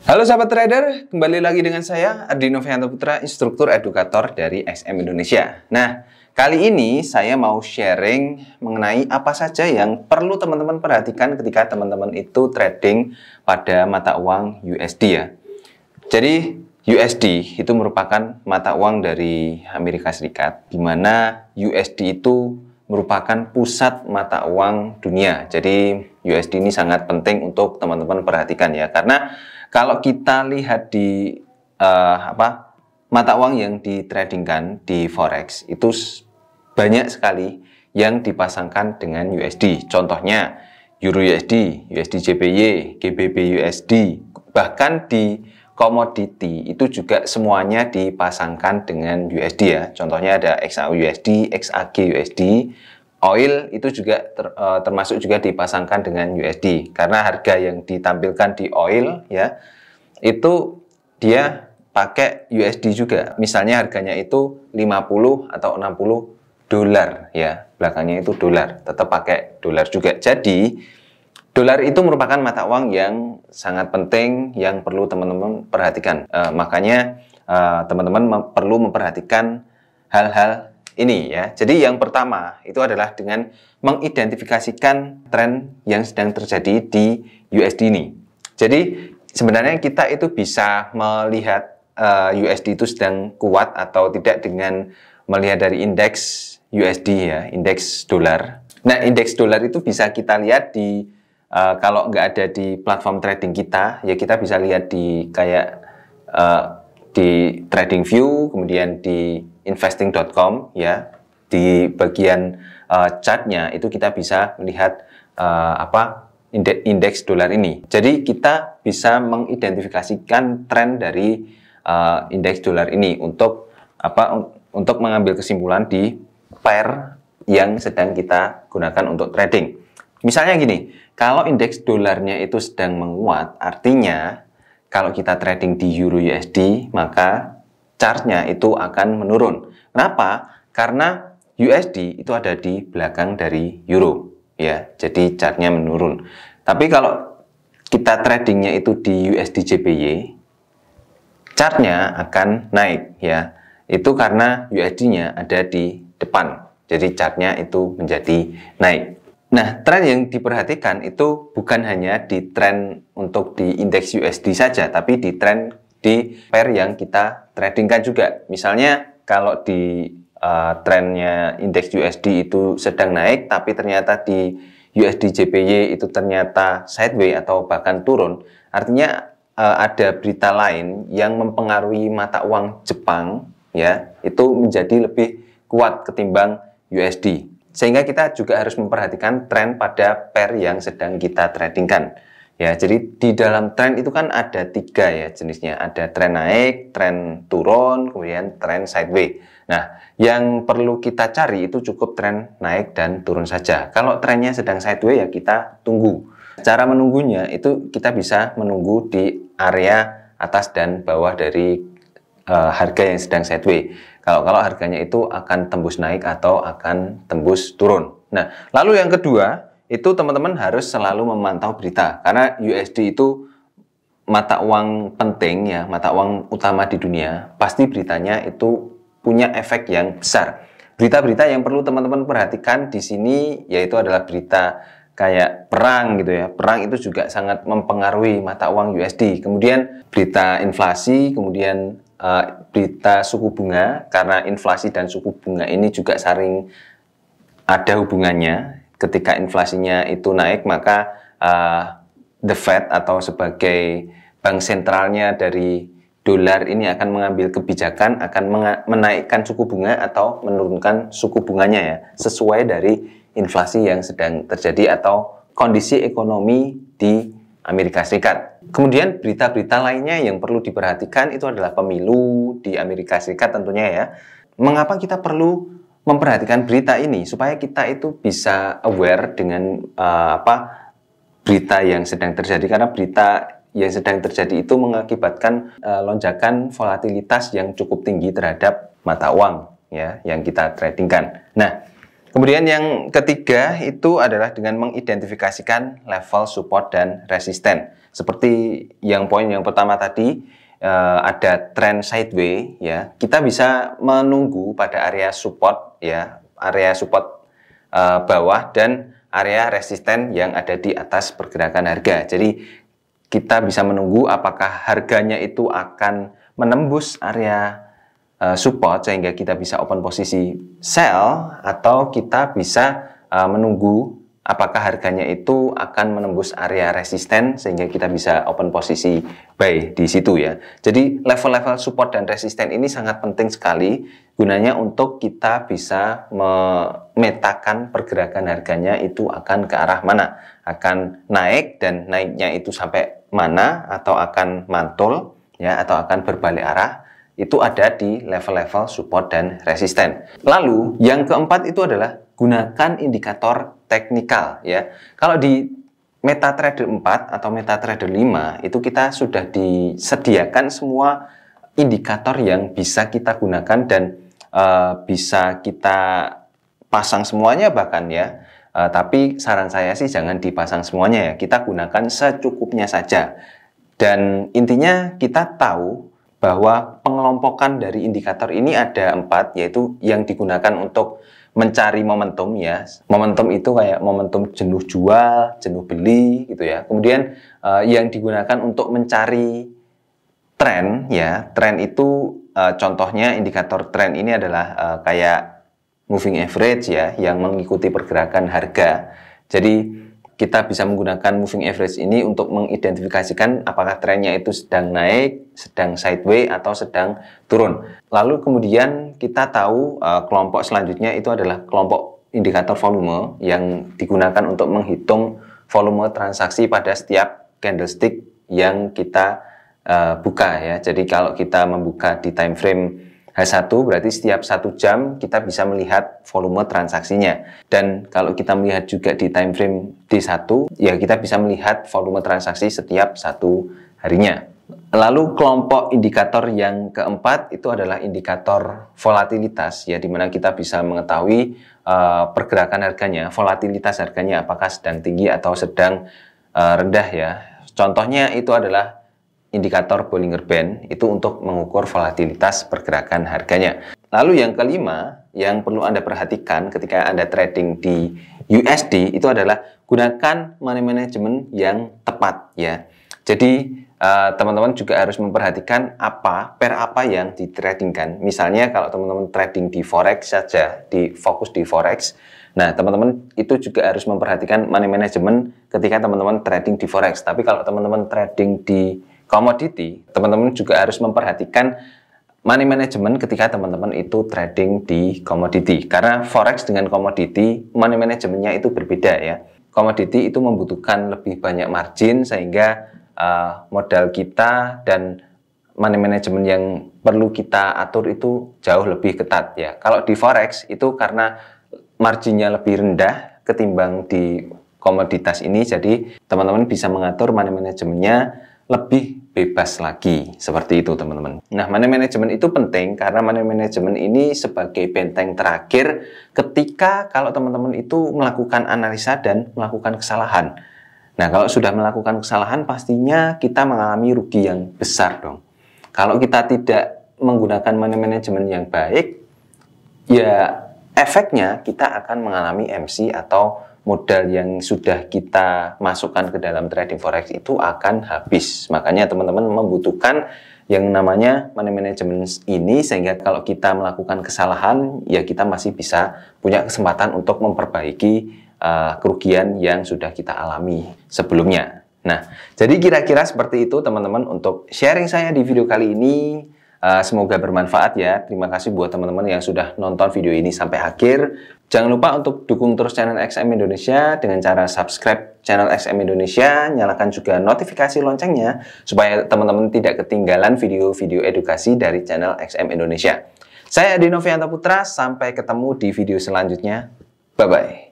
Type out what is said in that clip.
Halo sahabat trader, kembali lagi dengan saya Ardi Novianto Putra, instruktur edukator dari XM Indonesia. Nah, kali ini saya mau sharing mengenai apa saja yang perlu teman-teman perhatikan ketika teman-teman itu trading pada mata uang USD ya. Jadi USD itu merupakan mata uang dari Amerika Serikat, di mana USD itu merupakan pusat mata uang dunia. Jadi USD ini sangat penting untuk teman-teman perhatikan ya, karena kalau kita lihat di mata uang yang ditradingkan di forex itu banyak sekali yang dipasangkan dengan USD. Contohnya Euro USD, USD JPY, GBP USD, bahkan di komoditi itu juga semuanya dipasangkan dengan USD ya. Contohnya ada XAU USD, XAG USD. Oil itu juga termasuk juga dipasangkan dengan USD, karena harga yang ditampilkan di oil ya itu dia pakai USD juga. Misalnya harganya itu 50 atau 60 dolar ya, belakangnya itu dolar, tetap pakai dolar juga. Jadi dolar itu merupakan mata uang yang sangat penting yang perlu teman-teman perhatikan. Makanya teman-teman perlu memperhatikan hal-hal ini ya. Jadi yang pertama itu adalah dengan mengidentifikasikan tren yang sedang terjadi di USD ini. Jadi sebenarnya kita itu bisa melihat USD itu sedang kuat atau tidak dengan melihat dari indeks USD ya, indeks dolar. Nah, indeks dolar itu bisa kita lihat di kalau nggak ada di platform trading kita, ya kita bisa lihat di kayak di TradingView, kemudian di investing.com ya, di bagian chartnya itu kita bisa melihat indeks dolar ini. Jadi kita bisa mengidentifikasikan tren dari indeks dolar ini untuk untuk mengambil kesimpulan di pair yang sedang kita gunakan untuk trading. Misalnya gini, kalau indeks dolarnya itu sedang menguat, artinya kalau kita trading di Euro USD, maka chartnya itu akan menurun. Kenapa? Karena USD itu ada di belakang dari Euro, ya. Jadi chartnya menurun. Tapi kalau kita tradingnya itu di USD JPY, chartnya akan naik, ya. Itu karena USD-nya ada di depan. Jadi chartnya itu menjadi naik. Nah, tren yang diperhatikan itu bukan hanya di tren untuk di indeks USD saja, tapi di tren di pair yang kita tradingkan juga. Misalnya kalau di trennya indeks USD itu sedang naik, tapi ternyata di USD JPY itu ternyata sideways atau bahkan turun, artinya ada berita lain yang mempengaruhi mata uang Jepang ya, itu menjadi lebih kuat ketimbang USD. Sehingga kita juga harus memperhatikan tren pada pair yang sedang kita tradingkan. Ya, jadi di dalam tren itu kan ada 3 ya jenisnya. Ada tren naik, tren turun, kemudian tren sideways. Nah, yang perlu kita cari itu cukup tren naik dan turun saja. Kalau trennya sedang sideways ya kita tunggu. Cara menunggunya itu kita bisa menunggu di area atas dan bawah dari harga yang sedang sideways. Kalau harganya itu akan tembus naik atau akan tembus turun. Nah, lalu yang kedua, itu teman-teman harus selalu memantau berita. Karena USD itu mata uang penting ya, mata uang utama di dunia. Pasti beritanya itu punya efek yang besar. Berita-berita yang perlu teman-teman perhatikan di sini yaitu adalah berita kayak perang gitu ya. Perang itu juga sangat mempengaruhi mata uang USD. Kemudian berita inflasi, kemudian berita suku bunga, karena inflasi dan suku bunga ini juga saling ada hubungannya. Ketika inflasinya itu naik, maka the Fed atau sebagai bank sentralnya dari dolar ini akan mengambil kebijakan, akan menaikkan suku bunga atau menurunkan suku bunganya ya, sesuai dari inflasi yang sedang terjadi atau kondisi ekonomi di Amerika Serikat. Kemudian berita-berita lainnya yang perlu diperhatikan itu adalah pemilu di Amerika Serikat tentunya ya. Mengapa kita perlu memperhatikan berita ini? Supaya kita itu bisa aware dengan berita yang sedang terjadi. Karena berita yang sedang terjadi itu mengakibatkan lonjakan volatilitas yang cukup tinggi terhadap mata uang ya yang kita tradingkan. Nah, kemudian yang ketiga itu adalah dengan mengidentifikasikan level support dan resisten. seperti yang poin yang pertama tadi, ada trend sideways ya, kita bisa menunggu pada area support ya, area support bawah dan area resisten yang ada di atas pergerakan harga. Jadi kita bisa menunggu apakah harganya itu akan menembus area support sehingga kita bisa open posisi sell, atau kita bisa menunggu apakah harganya itu akan menembus area resisten sehingga kita bisa open posisi buy di situ ya. Jadi level-level support dan resisten ini sangat penting sekali gunanya untuk kita bisa memetakan pergerakan harganya itu akan ke arah mana, akan naik dan naiknya itu sampai mana, atau akan mantul ya, atau akan berbalik arah. Itu ada di level-level support dan resisten. Lalu yang keempat itu adalah gunakan indikator teknikal ya. Kalau di MetaTrader 4 atau MetaTrader 5 itu kita sudah disediakan semua indikator yang bisa kita gunakan dan bisa kita pasang semuanya bahkan ya. Tapi saran saya sih jangan dipasang semuanya ya. Kita gunakan secukupnya saja. Dan intinya kita tahu bahwa pengelompokan dari indikator ini ada 4, yaitu yang digunakan untuk mencari momentum ya. Momentum itu kayak momentum jenuh jual, jenuh beli gitu ya. Kemudian yang digunakan untuk mencari tren ya. Tren itu contohnya indikator tren ini adalah kayak moving average ya, yang mengikuti pergerakan harga. Jadi kita bisa menggunakan moving average ini untuk mengidentifikasikan apakah trennya itu sedang naik, sedang sideways, atau sedang turun. Lalu kemudian kita tahu kelompok selanjutnya itu adalah kelompok indikator volume yang digunakan untuk menghitung volume transaksi pada setiap candlestick yang kita buka ya. Jadi kalau kita membuka di time frame H1 berarti setiap 1 jam kita bisa melihat volume transaksinya. Dan kalau kita melihat juga di time frame D1 ya, kita bisa melihat volume transaksi setiap 1 harinya. Lalu kelompok indikator yang keempat itu adalah indikator volatilitas ya, dimana kita bisa mengetahui pergerakan harganya, volatilitas harganya apakah sedang tinggi atau sedang rendah ya. Contohnya itu adalah indikator Bollinger Band, itu untuk mengukur volatilitas pergerakan harganya. Lalu yang kelima yang perlu Anda perhatikan ketika Anda trading di USD itu adalah gunakan money management yang tepat ya. Jadi teman-teman juga harus memperhatikan pair apa yang ditradingkan. Misalnya kalau teman-teman trading di forex saja, fokus di forex. Nah, teman-teman itu juga harus memperhatikan money management ketika teman-teman trading di forex. Tapi kalau teman-teman trading di komoditi, teman-teman juga harus memperhatikan money management ketika teman-teman itu trading di komoditi. Karena forex dengan komoditi, money managementnya itu berbeda ya. Komoditi itu membutuhkan lebih banyak margin sehingga modal kita dan money management yang perlu kita atur itu jauh lebih ketat ya. Kalau di forex itu karena marginnya lebih rendah ketimbang di komoditas ini, jadi teman-teman bisa mengatur money managementnya lebih bebas lagi, seperti itu teman-teman. Nah, money management itu penting karena money management ini sebagai benteng terakhir ketika kalau teman-teman itu melakukan analisa dan melakukan kesalahan. Nah, kalau sudah melakukan kesalahan pastinya kita mengalami rugi yang besar dong. Kalau kita tidak menggunakan money management yang baik, ya efeknya kita akan mengalami MC atau modal yang sudah kita masukkan ke dalam trading forex itu akan habis. Makanya teman-teman membutuhkan yang namanya money management ini, sehingga kalau kita melakukan kesalahan ya kita masih bisa punya kesempatan untuk memperbaiki kerugian yang sudah kita alami sebelumnya. Nah, jadi kira-kira seperti itu teman-teman untuk sharing saya di video kali ini. Semoga bermanfaat ya. Terima kasih buat teman-teman yang sudah nonton video ini sampai akhir. Jangan lupa untuk dukung terus channel XM Indonesia dengan cara subscribe channel XM Indonesia, nyalakan juga notifikasi loncengnya supaya teman-teman tidak ketinggalan video-video edukasi dari channel XM Indonesia. Saya Adi Novianto Putra, sampai ketemu di video selanjutnya. Bye-bye.